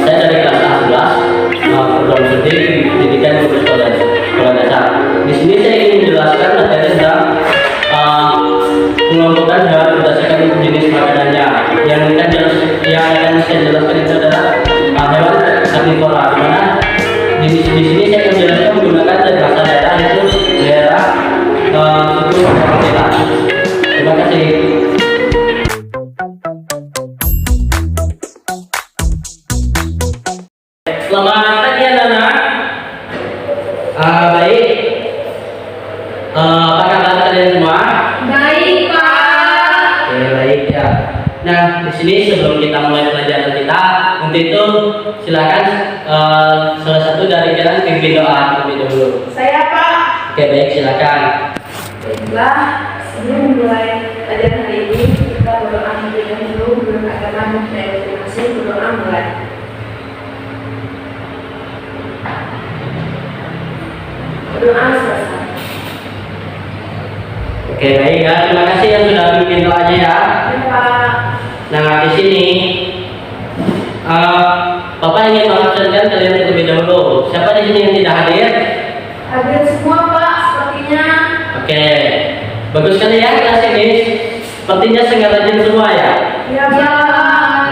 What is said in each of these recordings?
Saya dari kelas 11 program studi pendidikan guru sekolah dasar. Di sini saya ingin menjelaskan materi tentang pengelompokan hewan berdasarkan jenis makanannya. Yang akan saya jelaskan itu adalah hewan karnivora, di mana di sini saya akan menjelaskan menggunakan bahasa daerah, yaitu daerah suku Papua. Terima kasih. Selamat pagi anak-anak. Baik. Apa kabar kalian semua? Baik, Pak. Oke, baik ya. Nah, di sini sebelum kita mulai pelajaran kita, untuk itu silakan salah satu dari kalian pimpin doa terlebih dahulu. Saya, Pak. Oke, baik, silakan. Baiklah, sebelum mulai pelajaran hari ini, kita berdoa terlebih dahulu. Guru agama saya terima kasih. Berdoa mulai. Berdoa selesai. Oke, baik ya. Terima kasih yang sudah bikin doanya ya. Ya, Pak. Nah, di sini Bapak ingin mengabsenkan kalian terlebih dahulu. Siapa di sini yang tidak hadir? Hadir semua, Pak, sepertinya. Oke, bagus sekali ya kelas ini. Sepertinya sangat rajin semua ya. Ya, Pak.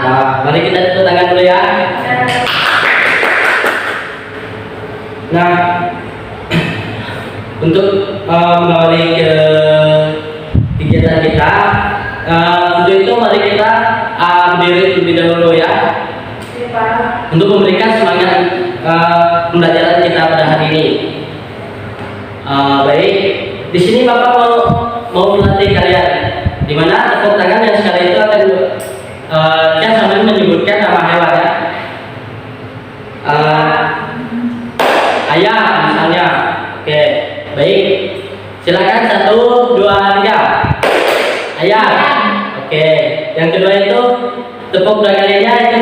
Nah, mari kita tepuk tangan dulu ya. Nah, untuk mengawali ke kegiatan kita, untuk itu mari kita berdiri terlebih dahulu ya, Ya, Pak. untuk memberikan semangat pembelajaran kita pada hari ini. Baik, di sini Bapak mau melatih kalian, di mana tepuk tangan yang sekali itu akan kan sambil menyebutkan nama hewan ya. Ayam misalnya. Oke, baik. Silakan 1, 2, 3. Ayam. Oke. Yang kedua itu tepuk belakangnya itu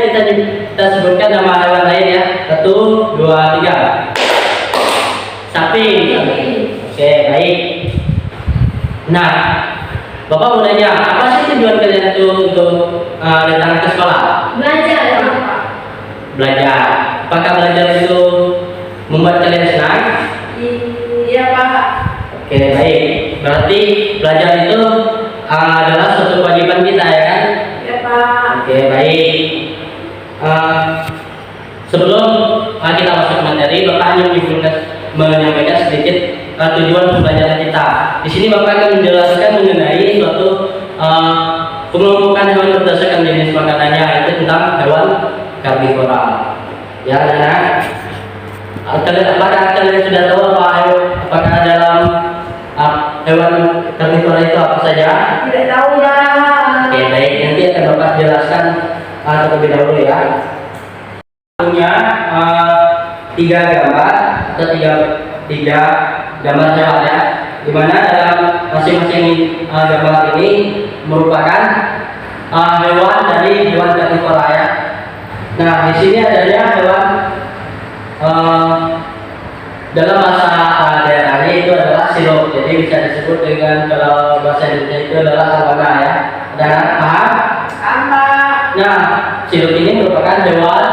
kita sebutkan nama hewan lain ya. 1, 2, 3. Sapi. Oke, baik. Nah, Bapak mau nanya, apa sih tujuan kalian itu untuk datang ke sekolah? Belajar, ya, Pak. Belajar. Apakah belajar itu membuat kalian senang? Iya, Pak. Oke, baik. Berarti belajar itu adalah suatu kewajiban kita ya kan? Ya, Pak. Oke, baik. Sebelum kita masuk ke materi, Bapak hanya menyampaikan sedikit tujuan pembelajaran kita. Di sini Bapak akan menjelaskan mengenai suatu pengelompokan hewan berdasarkan jenis makanannya, yaitu tentang hewan karnivora. Ya, anak-anak. Apakah kalian sudah tahu apakah dalam hewan karnivora itu apa saja? Tidak tahu, ya. Oke, baik. Nanti akan Bapak jelaskan terlebih dahulu ya. Punya 3 gambar atau tiga gambar hewan ya, dimana dalam masing-masing gambar ini merupakan hewan dari hewan karnivora ya. Nah, di sini adanya hewan dalam bahasa daerahnya itu adalah silup, jadi bisa disebut dengan, kalau bahasa Indonesia itu adalah arwana ya. Dan paham? Apa? Nah, silup ini merupakan hewan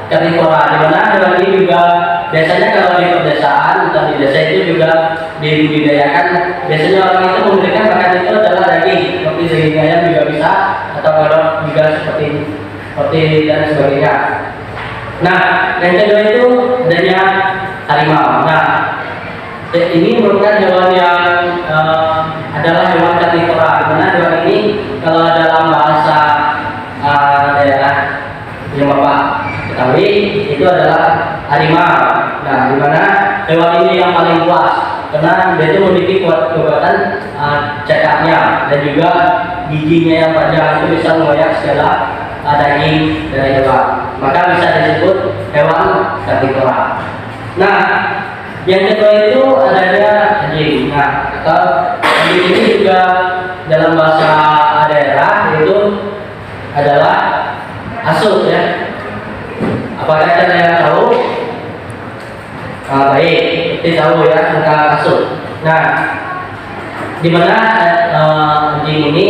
karnivora, di mana hewan ini juga biasanya kalau di pedesaan atau di desa itu juga dibudidayakan. Biasanya orang itu memberikan makan itu adalah daging, seperti daging ayam juga bisa, atau kalau juga seperti dan sebagainya. Nah, yang kedua itu adanya harimau. Nah, ini merupakan hewan yang adalah hewan karnivora, di mana hewan ini kalau dalam bahasa daerah yang Bapak ketahui itu adalah harimau. Nah, di mana hewan ini yang paling luas karena dia itu memiliki kekuatan cakapnya dan juga giginya yang panjang, itu bisa mengoyak segala daging dari hewan, maka bisa disebut hewan karnivora. Nah, yang kedua itu adanya anjing. Nah, atau anjing ini juga dalam bahasa daerah itu adalah asup ya. Apakah kalian tahu? Baik, kita tahu ya tentang asup. Nah, di mana anjing ini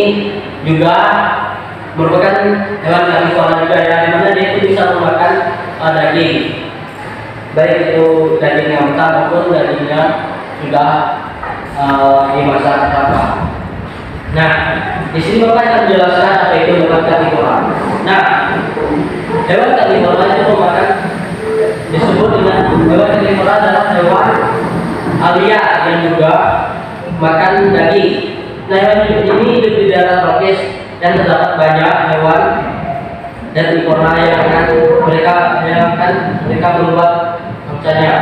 juga merupakan hewan karnivora juga ya, di mana dia itu daging, baik itu dagingnya mentah maupun dagingnya sudah dimasak apa. Nah, di sini Bapak akan menjelaskan apa itu hewan karnivora. Nah, hewan karnivora itu memakan, disebut dengan hewan karnivora adalah hewan alia yang juga makan daging. Nah, hewan ini hidup di daerah tropis dan terdapat banyak hewan dan karnivora yang akan mereka membuat mangsanya.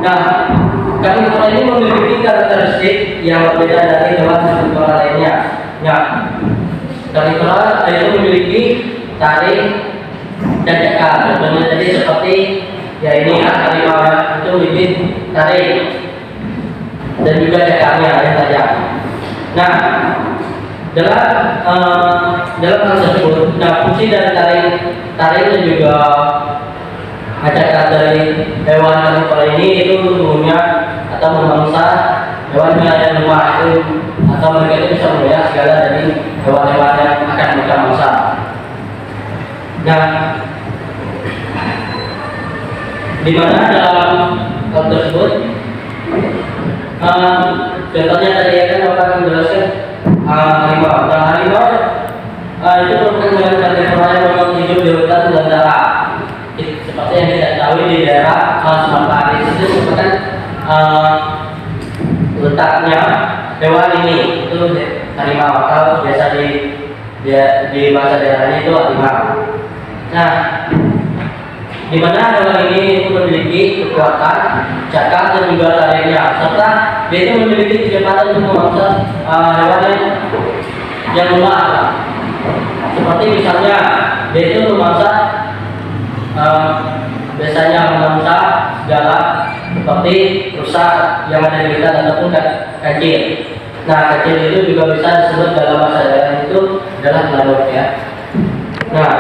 Nah, karnivora ini memiliki karakteristik yang berbeda dari hewan karnivora lainnya. Ya, karnivora itu memiliki taring dan cakar. Contohnya tadi seperti ya ini harimau itu memiliki taring dan juga cakarnya yang tajam. Nah, dalam hal tersebut, fungsi dari taring dan juga cakar dari hewan karnivora ini itu umumnya atau memangsa hewan yang lemah itu, atau mereka itu bisa membayar segala dari hewan-hewan yang akan mereka mangsa. Nah, di mana dalam hal tersebut, contohnya tadi kan Bapak akan menjelaskan harimau. Nah, harimau itu merupakan hewan karnivora yang memang hidup di hutan belantara. Seperti yang kita ketahui di daerah Sumatera itu merupakan letaknya hewan ini, itu harimau, atau biasa di bahasa daerahnya itu harimau. Nah, di mana hewan ini memiliki kekuatan cakar dan juga taringnya, serta dia itu memiliki kecepatan untuk memangsa hewan yang lemah. Seperti misalnya dia itu memangsa biasanya memangsa segala seperti rusa yang ada di hutan ataupun kecil. Nah, kecil itu juga bisa disebut dalam bahasa daerah itu adalah belalok ya. Nah,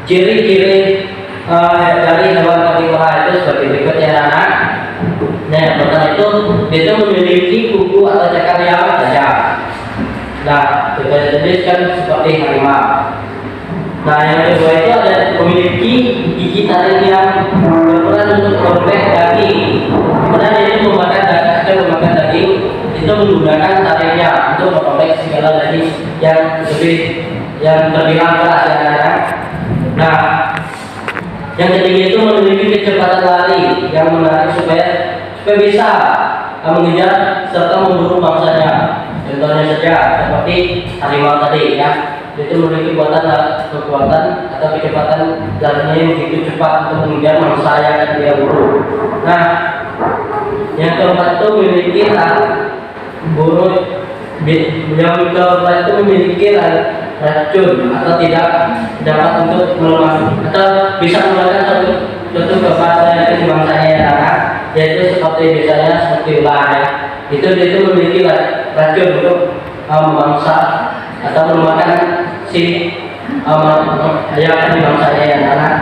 ciri-ciri dari hewan karnivora itu seperti berikut ya anak. Nah, yang pertama itu memiliki kuku atau cakar yang tajam. Nah, kita jelaskan seperti harimau. Nah, yang kedua itu ada memiliki gigi taring yang berperan untuk merobek daging. Kemudian itu memakan daging itu menggunakan taringnya untuk merobek segala daging yang terbilang keras ya kan. Nah, yang ketiga itu memiliki kecepatan lari yang menarik supaya bisa mengejar serta memburu mangsanya. Contohnya saja seperti harimau tadi ya. Itu memiliki kekuatan atau kecepatan larinya yang begitu cepat untuk mengejar mangsa yang akan dia buru. Nah, yang keempat itu memiliki yang keempat itu memiliki racun atau tidak dapat untuk melemah atau bisa menggunakan suatu kekuatan yang mangsanya ya anak, yaitu seperti biasanya seperti ular ya. Itu memiliki racun untuk memangsa atau memakan si yang dimangsanya ya anak.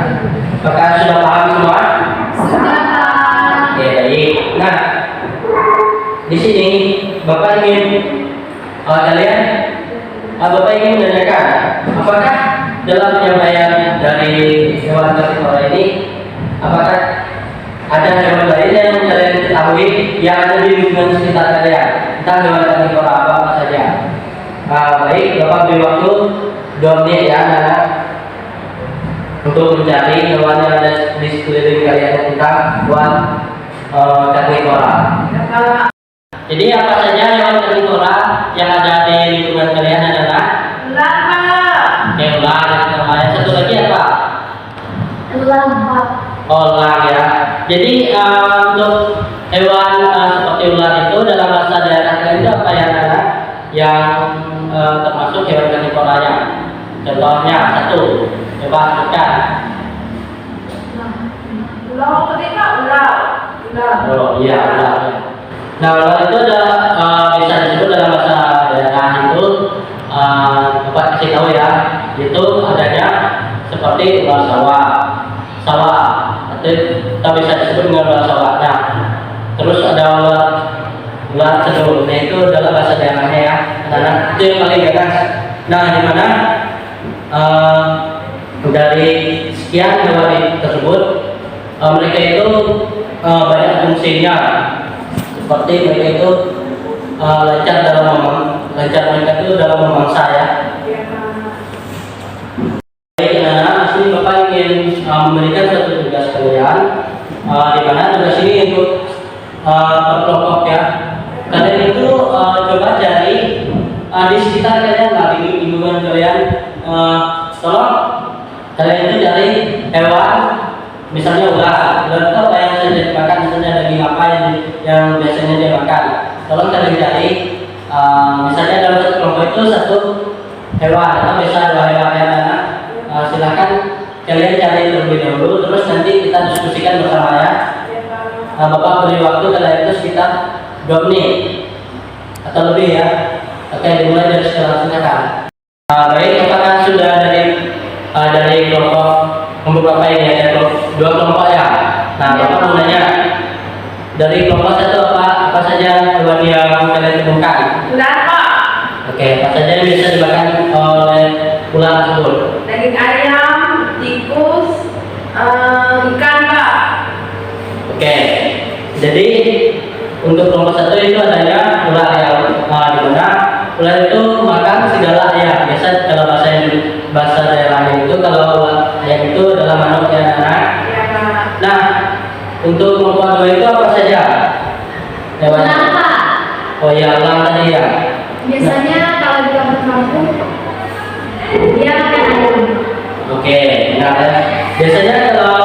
Apakah sudah paham semua? Sudah. Ya, baik. Nah, di sini Bapak ingin Bapak ingin menanyakan, apakah dalam penyampaian dari hewan karnivora ini, apakah ada hewan lain yang kalian ketahui yang ada di lingkungan sekitar kalian? Entah hewan karnivora apa saja. Baik, Bapak beri waktu 2 menit ya anak untuk mencari hewan yang ada di sekeliling kalian tentang hewan karnivora. Jadi apa saja hewan karnivora yang ada di lingkungan kalian adalah Ular, Pak. ular. Yang satu lagi apa? Ular, Pak. Ular ya. Jadi untuk hewan seperti ular itu dalam bahasa daerah kalian itu apa yang ada yang termasuk hewan karnivoranya? Contohnya satu, coba sebutkan. Ular tadi Pak, ular. Oh iya ular. Nah, ular itu bisa disebut dalam bahasa daerah itu Bapak kasih tahu ya, itu adanya seperti ular sawah atau bisa disebut dengan ular sawah. Nah, terus ada ular sedul. Nah, itu dalam bahasa daerahnya ya, anak itu yang paling ganas. Nah, di mana dari sekian hewan tersebut mereka itu banyak fungsinya, seperti mereka itu lancar mereka itu dalam memangsa ya. Baik, nah, sini Bapak ingin memberikan satu tugas kalian, di mana tugas ini untuk berkelompok ya. Kalian itu coba cari di sekitar kalian lah, di lingkungan kalian, tolong kalian itu cari hewan, misalnya ular itu apa yang bisa dimakan, misalnya daging apa yang biasanya dia makan. Tolong kalian cari, misalnya dalam satu kelompok itu satu hewan atau bisa 2 hewan ya. Silakan kalian cari terlebih dahulu, terus nanti kita diskusikan bersama ya. Bapak beri waktu kalian itu sekitar 2 menit atau lebih ya. Oke, dimulai dari sekarang, silakan. Baik, apakah sudah dari kelompok Bapak ini ada 2 kelompok ya? Nah, Bapak mau nanya, dari kelompok satu apa saja hewan yang kalian temukan? Ular Pak. Oke, apa saja yang bisa dimakan oleh ular tersebut? Daging ayam, tikus, ikan Pak. Oke, jadi untuk kelompok satu itu adanya ular yang di mana ular itu makan segala ayam. Biasa kalau bahasa daerahnya itu kalau ayam itu adalah manuk ya anak. Iya Pak. Nah, untuk kelompok 2 itu apa saja? Hewan? Elang, Pak. Oh ya, elang tadi ya. Biasanya kalau di kampung-kampung dia makan ayam. Oke, nah biasanya kalau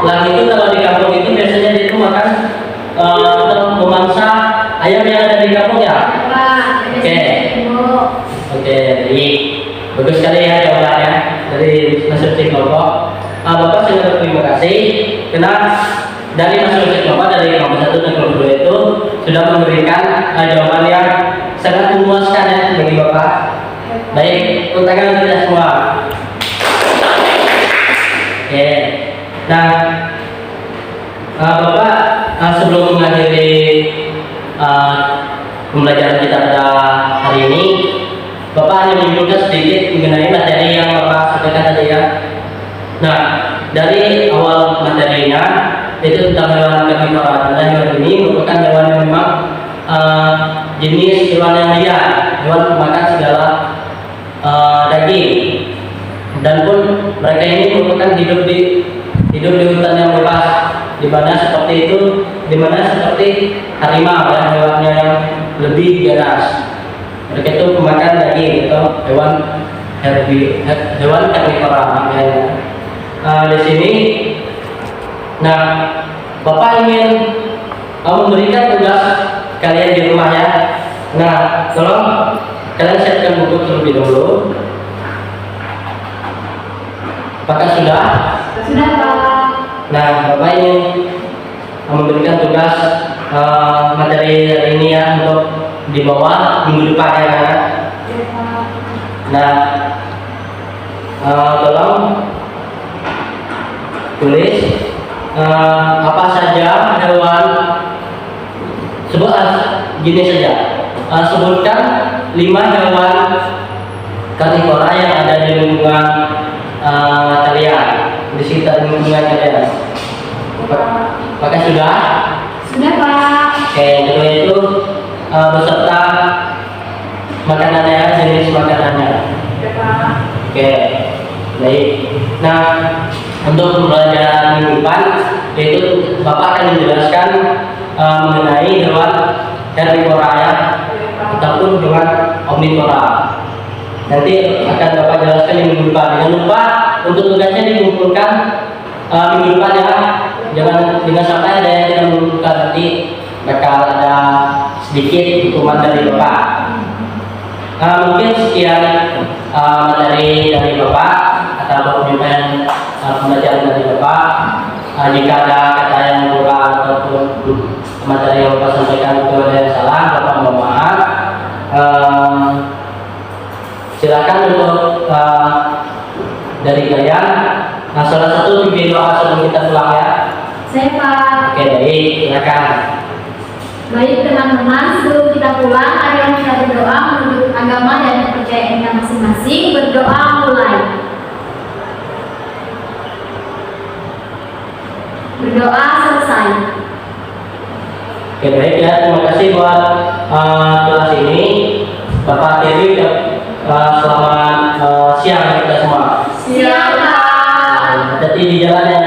elang itu kalau di kampung itu biasanya dia itu makan atau memangsa ayam yang ada di kampung ya. Pak, Oke. Oke, jadi bagus sekali ya jawabannya dari masing-masing kelompok. Bapak sangat berterima kasih karena dari masing-masing kelompok, dari kelompok 1 dan kelompok 2 itu sudah memberikan jawaban yang sangat memuaskan ya bagi Bapak. Baik, tepuk tangan kita semua. Oke, nah Bapak sebelum mengakhiri pembelajaran kita pada hari ini, Bapak hanya menyimpulkan sedikit mengenai materi yang Bapak sampaikan tadi ya. Nah, dari awal materinya itu tentang hewan karnivora. Nah, hewan ini merupakan hewan yang memang jenis hewan yang liar, hewan pemakan segala daging. Dan pun mereka ini merupakan hidup di hutan yang bebas, di mana seperti harimau ya, hewannya yang lebih ganas. Mereka itu pemakan daging atau hewan karnivora namanya. Di sini, nah Bapak ingin memberikan tugas kalian di rumah ya. Nah, tolong kalian siapkan buku terlebih dahulu. Apakah sudah? Sudah, Pak. Nah, Bapak ingin memberikan tugas materi hari ini ya untuk dibawa minggu depan ya kan? Ya, Pak. Nah, tolong tulis apa saja hewan, gini saja, sebutkan 5 hewan karnivora yang ada di lingkungan kalian, di sekitar lingkungan kalian. Apakah sudah? Sudah, Pak. Oke, yang kedua itu beserta makanannya, jenis makanannya. Ya Pak. Oke, baik. Nah, untuk pembelajaran minggu depan, yaitu Bapak akan menjelaskan mengenai hewan herbivora ya, ataupun hewan omnivora. Nanti akan Bapak jelaskan di minggu depan. Jangan lupa untuk tugasnya dikumpulkan minggu depan ya. Jangan sampai ada yang tidak mengumpulkan, nanti bakal ada sedikit hukuman dari Bapak. Mungkin sekian materi dari Bapak atau penyampaian pembelajaran dari Bapak. Jika ada kata yang kurang ataupun materi yang Bapak sampaikan itu ada yang salah, Bapak mohon maaf. Silakan untuk dari kalian salah satu bimbing doa sebelum kita pulang ya. Saya, Pak. Oke, baik, silakan. Baik teman-teman, sebelum kita pulang, marilah kita berdoa menurut agama dan kepercayaan kita masing-masing. Berdoa mulai. Doa selesai. Oke, baik ya, terima kasih buat kelas ini. Bapak Dewi, selamat siang kita semua. Siap, Pak. Hati-hati di jalan ya.